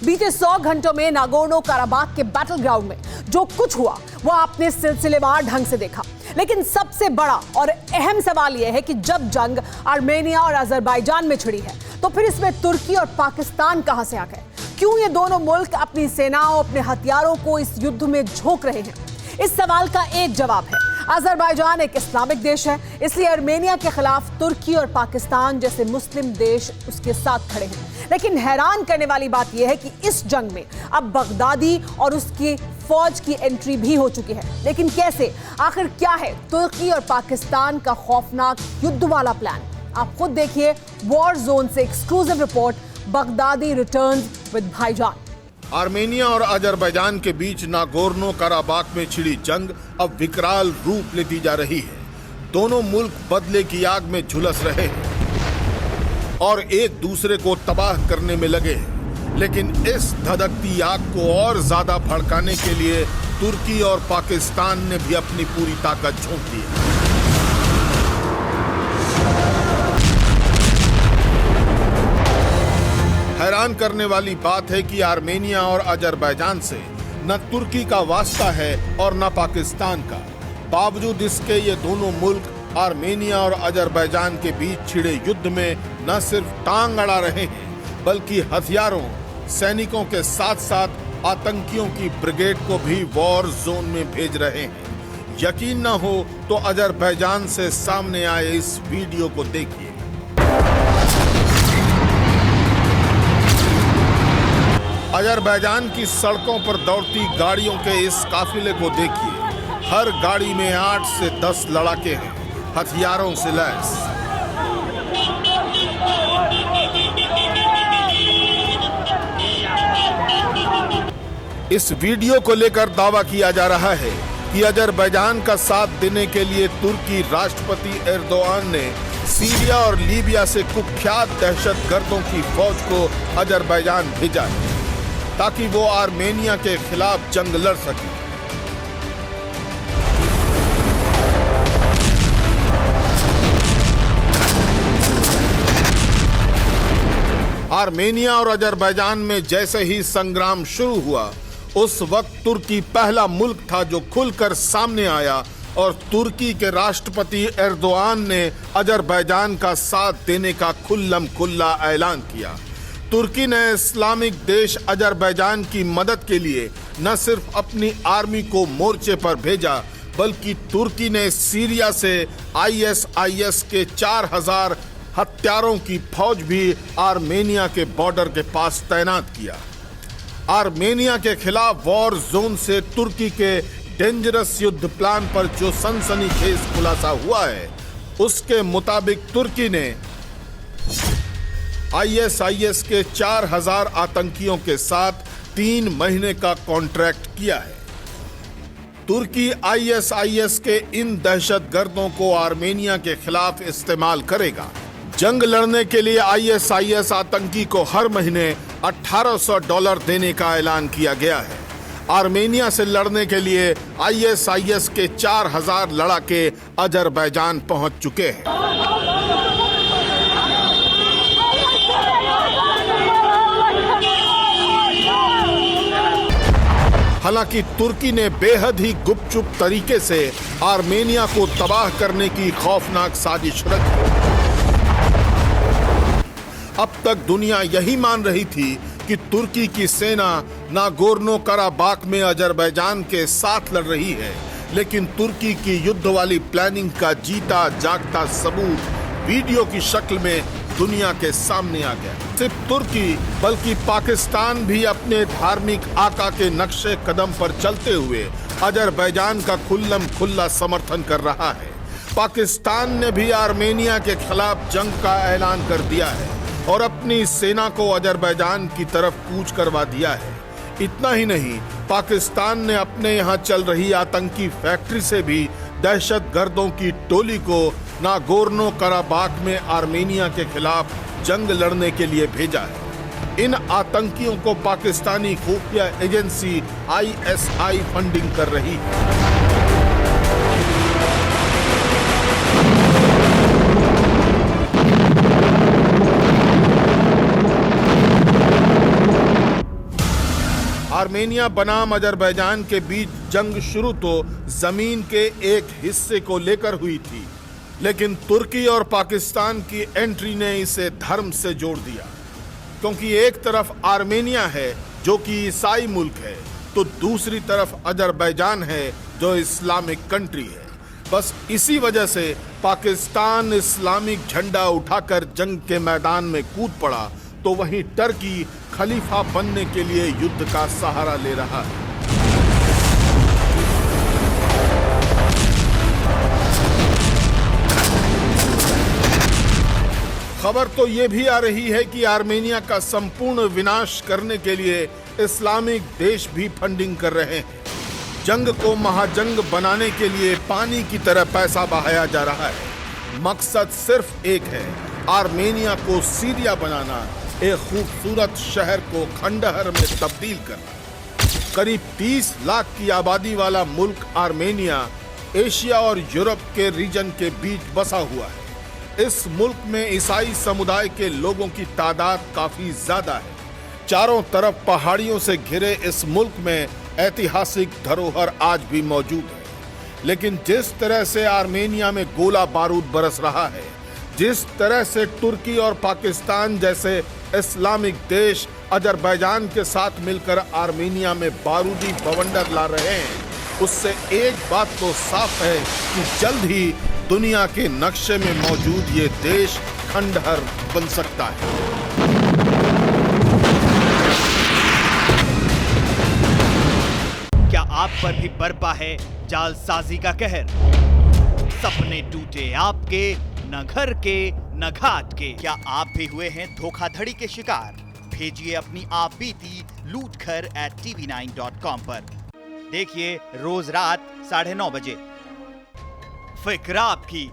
बीते 100 घंटों में नागोर्नो काराबाख के बैटल ग्राउंड में जो कुछ हुआ वो आपने सिलसिलेवार ढंग से देखा। लेकिन सबसे बड़ा और अहम सवाल यह है कि जब जंग आर्मेनिया और अजरबैजान में छिड़ी है तो फिर इसमें तुर्की और पाकिस्तान कहां से आ गए? क्यों ये दोनों मुल्क अपनी सेनाओं, अपने हथियारों को इस युद्ध में झोंक रहे हैं? इस सवाल का एक जवाब है, अजरबैजान एक इस्लामिक देश है, इसलिए आर्मेनिया के खिलाफ तुर्की और पाकिस्तान जैसे मुस्लिम देश उसके साथ खड़े हैं। लेकिन हैरान करने वाली बात यह है कि इस जंग में अब बगदादी और उसकी फौज की एंट्री भी हो चुकी है। लेकिन कैसे? आखिर क्या है तुर्की और पाकिस्तान का खौफनाक युद्ध वाला प्लान? आप खुद देखिए वॉर जोन से exclusive report, Baghdadi returns with भाईजान। आर्मेनिया और अजरबैजान के बीच नागोर्नो काराबाख में छिड़ी जंग अब विकराल रूप लेती जा रही है। दोनों मुल्क बदले की आग में झुलस रहे हैं और एक दूसरे को तबाह करने में लगे हैं। लेकिन इस धधकती आग को और ज्यादा भड़काने के लिए तुर्की और पाकिस्तान ने भी अपनी पूरी ताकत झोंक दी है। हैरान करने वाली बात है कि आर्मेनिया और अजरबैजान से न तुर्की का वास्ता है और न पाकिस्तान का। बावजूद इसके ये दोनों मुल्क आर्मेनिया और अजरबैजान के बीच छिड़े युद्ध में न सिर्फ टांग अड़ा रहे हैं बल्कि हथियारों, सैनिकों के साथ साथ आतंकियों की ब्रिगेड को भी वॉर जोन में भेज रहे हैं। यकीन न हो तो अजरबैजान से सामने आए इस वीडियो को देखिए। अजरबैजान की सड़कों पर दौड़ती गाड़ियों के इस काफिले को देखिए। हर गाड़ी में 8 से 10 लड़ाके हैं, हथियारों से लैस। इस वीडियो को लेकर दावा किया जा रहा है कि अजरबैजान का साथ देने के लिए तुर्की राष्ट्रपति एर्दोआन ने सीरिया और लीबिया से कुख्यात दहशतगर्दों की फौज को अजरबैजान भेजा है ताकि वो आर्मेनिया के खिलाफ जंग लड़ सके। आर्मेनिया और अजरबैजान में जैसे ही संग्राम शुरू हुआ उस वक्त तुर्की पहला मुल्क था जो खुलकर सामने आया और तुर्की के राष्ट्रपति एर्दोआन ने अजरबैजान का साथ देने का खुल्लम खुल्ला ऐलान किया। तुर्की ने इस्लामिक देश अजरबैजान की मदद के लिए न सिर्फ अपनी आर्मी को मोर्चे पर भेजा बल्कि तुर्की ने सीरिया से आईएसआईएस के 4000 हत्यारों की फौज भी आर्मेनिया के बॉर्डर के पास तैनात किया। आर्मेनिया के खिलाफ वॉर जोन से तुर्की के डेंजरस युद्ध प्लान पर जो सनसनीखेज खुलासा हुआ है उसके मुताबिक तुर्की ने आईएसआईएस के 4000 आतंकियों के साथ 3 महीने का कॉन्ट्रैक्ट किया है। तुर्की आईएसआईएस के इन दहशतगर्दों को आर्मेनिया के खिलाफ इस्तेमाल करेगा। जंग लड़ने के लिए आईएसआईएस आतंकी को हर महीने $1800 देने का ऐलान किया गया है। आर्मेनिया से लड़ने के लिए आईएसआईएस के 4000 लड़ाके अजरबैजान पहुंच चुके हैं। हालांकि तुर्की ने बेहद ही गुपचुप तरीके से आर्मेनिया को तबाह करने की खौफनाक साजिश रची। अब तक दुनिया यही मान रही थी कि तुर्की की सेना नागोर्नो काराबाख में अजरबैजान के साथ लड़ रही है, लेकिन तुर्की की युद्ध वाली प्लानिंग का जीता जागता सबूत वीडियो की शक्ल में दुनिया के सामने आ गया। सिर्फ तुर्की बल्कि पाकिस्तान भी अपने धार्मिक आका के नक्शे कदम पर चलते हुए अजरबैजान का खुल्लम खुल्ला समर्थन कर रहा है। पाकिस्तान ने भी आर्मेनिया के खिलाफ जंग का ऐलान कर दिया है और अपनी सेना को अजरबैजान की तरफ कूच करवा दिया है। इतना ही नहीं, पाकिस्तान ने अपने यहाँ चल रही आतंकी फैक्ट्री से भी दहशतगर्दों की टोली को नागोर्नो काराबाख में आर्मेनिया के खिलाफ जंग लड़ने के लिए भेजा है। इन आतंकियों को पाकिस्तानी खुफिया एजेंसी आईएसआई फंडिंग कर रही है। आर्मेनिया बनाम अजरबैजान के बीच जंग शुरू तो जमीन के एक हिस्से को लेकर हुई थी, लेकिन तुर्की और पाकिस्तान की एंट्री ने इसे धर्म से जोड़ दिया। क्योंकि एक तरफ आर्मेनिया है जो कि ईसाई मुल्क है, तो दूसरी तरफ अजरबैजान है जो इस्लामिक कंट्री है। बस इसी वजह से पाकिस्तान इस्लामिक झंडा उठाकर जंग के मैदान में कूद पड़ा, तो वहीं टर्की खलीफा बनने के लिए युद्ध का सहारा ले रहा है। खबर तो ये भी आ रही है कि आर्मेनिया का संपूर्ण विनाश करने के लिए इस्लामिक देश भी फंडिंग कर रहे हैं। जंग को महाजंग बनाने के लिए पानी की तरह पैसा बहाया जा रहा है। मकसद सिर्फ एक है, आर्मेनिया को सीरिया बनाना, एक खूबसूरत शहर को खंडहर में तब्दील करना। करीब 30 लाख की आबादी वाला मुल्क आर्मेनिया एशिया और यूरोप के रीजन के बीच बसा हुआ है। इस मुल्क में ईसाई समुदाय के लोगों की तादाद काफी ज्यादा है। चारों तरफ पहाड़ियों से घिरे इस मुल्क में ऐतिहासिक धरोहर आज भी मौजूद है। लेकिन जिस तरह से आर्मेनिया में गोला बारूद बरस रहा है, जिस तरह से तुर्की और पाकिस्तान जैसे इस्लामिक देश अजरबैजान के साथ मिलकर आर्मेनिया में बारूदी बवंडर ला रहे हैं, उससे एक बात तो साफ है कि जल्द ही दुनिया के नक्शे में मौजूद ये देश खंडहर बन सकता है। क्या आप पर भी बरपा है जालसाजी का कहर? सपने टूटे आपके, न घर के न घाट के। क्या आप भी हुए हैं धोखाधड़ी के शिकार? भेजिए अपनी आप बीती lootkhar@tv9.com पर। देखिए रोज रात 9:30 बजे। फिक्र आपकी,